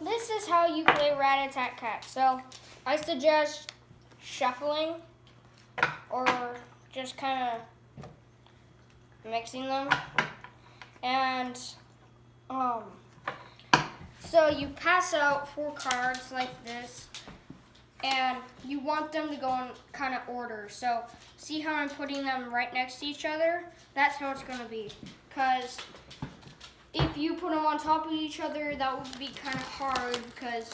this is how you play rat-a-tat-cat. So I suggest shuffling or just kind of mixing them. And so you pass out 4 cards like this, and you want them to go in kind of order. So see how I'm putting them right next to each other? That's how it's going to be. Because if you put them on top of each other, that would be kind of hard because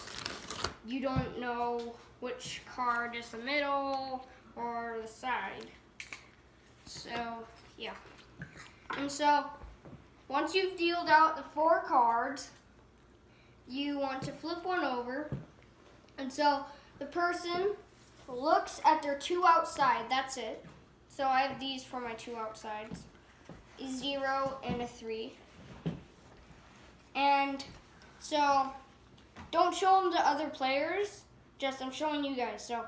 you don't know which card is the middle or the side. So, yeah. And so, once you've dealt out the 4 cards, you want to flip one over. And so, the person looks at their 2 outside. That's it. So, I have these for my 2 outsides. A 0 and a 3. And so, don't show them to other players. Just, I'm showing you guys. So,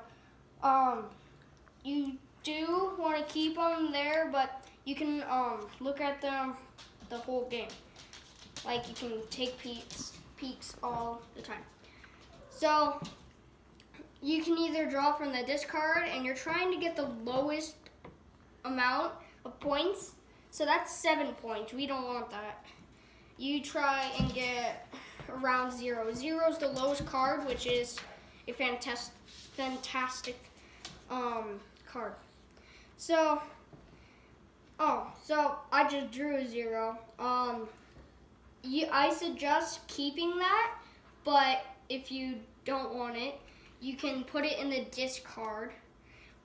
you do want to keep them there, but you can look at them the whole game. Like, you can take peeks all the time. So, you can either draw from the discard, and you're trying to get the lowest amount of points. So that's 7 points. We don't want that. You try and get around 0. 0 is the lowest card, which is a fantastic card. So, so I just drew a 0. I suggest keeping that, but if you don't want it, you can put it in the discard.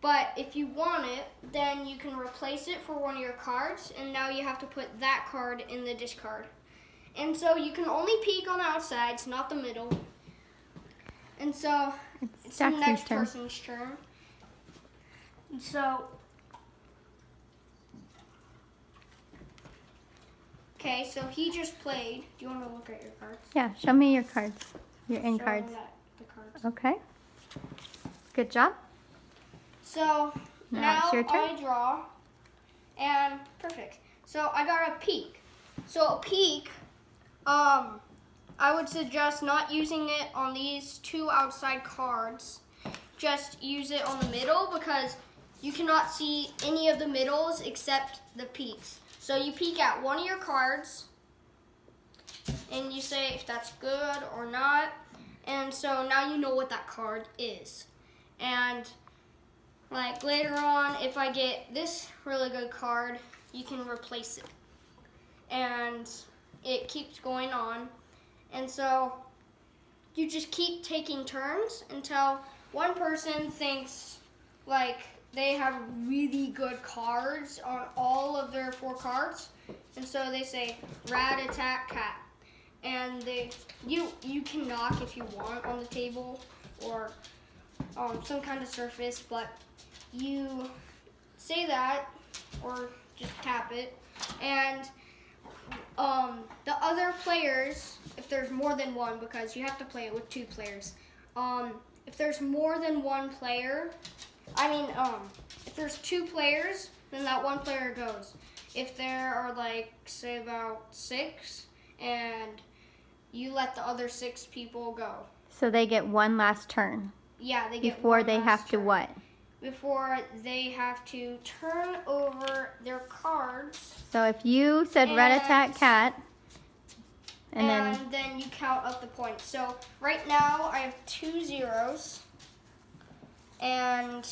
But if you want it, then you can replace it for one of your cards, and now you have to put that card in the discard. And so you can only peek on the outsides, not the middle. And so it's the next person's turn. And so, okay, so he just played. Do you want to look at your cards? Yeah, show me your cards, your end cards. The cards. Okay. Good job. So now it's your turn. I draw, and perfect. So I got a peek. So a peek, I would suggest not using it on these 2 outside cards. Just use it on the middle because you cannot see any of the middles except the peaks. So you peek at one of your cards, and you say if that's good or not. And so now you know what that card is. And like later on, if I get this really good card, you can replace it. And it keeps going on. And so you just keep taking turns until one person thinks like they have really good cards on all of their 4 cards. And so they say rat-a-tat-cat. And you can knock if you want on the table or some kind of surface, but you say that or just tap it, and the other players, if there's more than one, because you have to play it with 2 players, if there's more than one player, if there's 2 players, then that one player goes. If there are like, say about 6, and you let the other 6 people go. So they get one last turn. Yeah, they get before one they last have to turn. what? Before they have to turn over their cards. So if you said rat-a-tat-cat, and then you count up the points. So right now I have 2 zeros and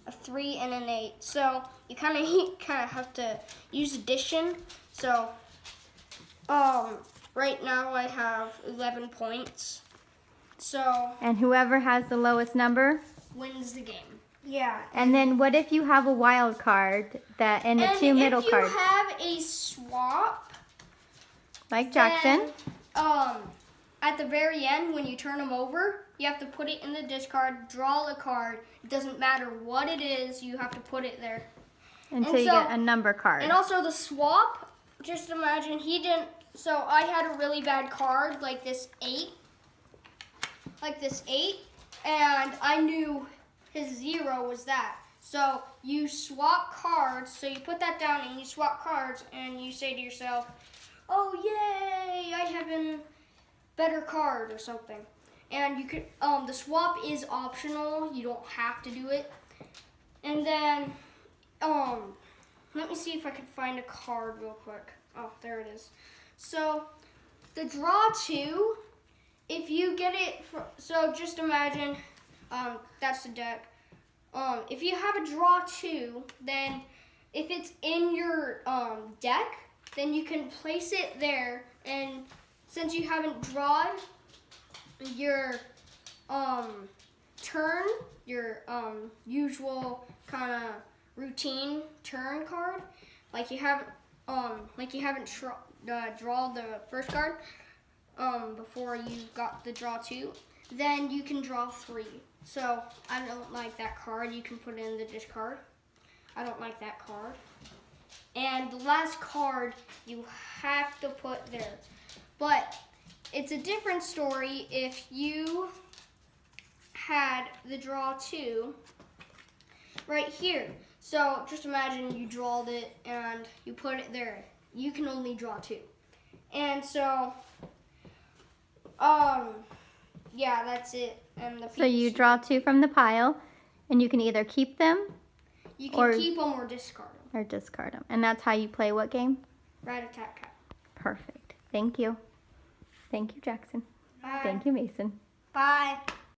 a 3 and an 8. So you kind of have to use addition. So right now I have 11 points. So and whoever has the lowest number wins the game. Yeah. And then what if you have a wild card and the 2 middle cards? If you have a swap, like Jackson, then, at the very end when you turn them over, you have to put it in the discard, draw the card. It doesn't matter what it is, you have to put it there. Until you get a number card. And also the swap, just imagine he didn't, so I had a really bad card like this 8. And I knew his 0 was that. So you swap cards, so you put that down and you swap cards and you say to yourself, oh yay, I have an better card or something. And you could, the swap is optional. You don't have to do it. And then, let me see if I can find a card real quick. Oh, there it is. So, the draw 2, if you get it, so just imagine, that's the deck. If you have a draw 2, then if it's in your deck, then you can place it there. And since you haven't drawn your turn, your usual kind of routine turn card, like you haven't drawn the first card before you got the draw 2, then you can draw 3. So I don't like that card. You can put it in the discard. I don't like that card. And the last card you have to put there. But it's a different story if you had the draw 2 right here. So just imagine you drawed it and you put it there. You can only draw 2. And so, yeah, that's it. And So you draw 2 from the pile, and you can either keep them. You can keep them or discard them. Or discard them. And that's how you play what game? Rat-a-tat-cat. Perfect. Thank you. Thank you, Jackson. Bye. Thank you, Mason. Bye.